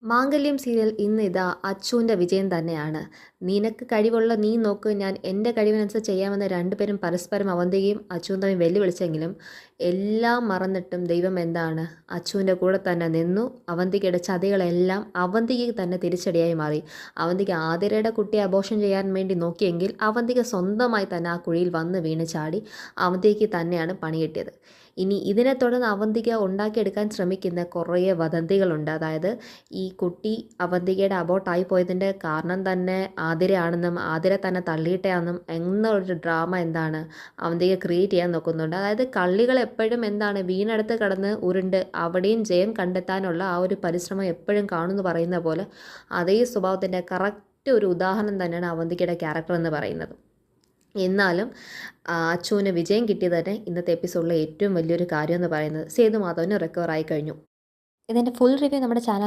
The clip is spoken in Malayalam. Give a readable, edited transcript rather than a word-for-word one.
മാംഗല്യം സീരിയൽ ഇന്ന് ഇതാ അച്ചുവിൻ്റെ വിജയം തന്നെയാണ്. നിനക്ക് കഴിവുള്ള നീ നോക്ക്, ഞാൻ എൻ്റെ കഴിവിനനുസരിച്ച് ചെയ്യാമെന്ന് രണ്ടുപേരും പരസ്പരം അവന്തികയും അച്ചുവും തമ്മിൽ വെല്ലുവിളിച്ചെങ്കിലും എല്ലാം മറന്നിട്ടും ദൈവം എന്താണ്, അച്ചുവിൻ്റെ കൂടെ തന്നെ നിന്നു. അവന്തികയുടെ ചതികളെല്ലാം അവന്തികയ്ക്ക് തന്നെ തിരിച്ചടിയായി മാറി. അവന്തിക ആതിരയുടെ കുട്ടിയെ അബോർഷൻ ചെയ്യാൻ വേണ്ടി നോക്കിയെങ്കിൽ അവന്തിക സ്വന്തമായി തന്നെ ആ കുഴിയിൽ വന്ന് വീണ് ചാടി. അവന്തികയ്ക്ക് തന്നെയാണ് പണി കിട്ടിയത്. ഇനി ഇതിനെ തുടർന്ന് അവന്തിക ഉണ്ടാക്കിയെടുക്കാൻ ശ്രമിക്കുന്ന കുറേ വദന്തികളുണ്ട്. അതായത് ഈ കുട്ടി അവന്തികയുടെ അബോർട്ടായി പോയതിൻ്റെ കാരണം തന്നെ ആതിരയാണെന്നും ആതിര തന്നെ തള്ളിയിട്ടാണെന്നും എന്നൊരു ഡ്രാമ എന്താണ് അവന്തിക ക്രിയേറ്റ് ചെയ്യാൻ നോക്കുന്നുണ്ട്. അതായത് കള്ളികൾ എപ്പോഴും എന്താണ് വീണടുത്ത് കടന്ന് ഉരുണ്ട് അവിടെയും ജയം കണ്ടെത്താനുള്ള ആ ഒരു പരിശ്രമം എപ്പോഴും കാണുമെന്ന് പറയുന്ന പോലെ അതേ സ്വഭാവത്തിൻ്റെ കറക്റ്റ് ഒരു ഉദാഹരണം തന്നെയാണ് അവന്തികയുടെ ക്യാരക്ടർ എന്ന് പറയുന്നത്. എന്നാലും അച്ചുവിന് വിജയം കിട്ടിയത് തന്നെ ഇന്നത്തെ എപ്പിസോഡിലെ ഏറ്റവും വലിയൊരു കാര്യം എന്ന് പറയുന്നത് സേതുമാധവന് റിക്കവർ ആയി കഴിഞ്ഞു. ഇതിൻ്റെ ഫുൾ റിവ്യൂ നമ്മുടെ ചാനൽ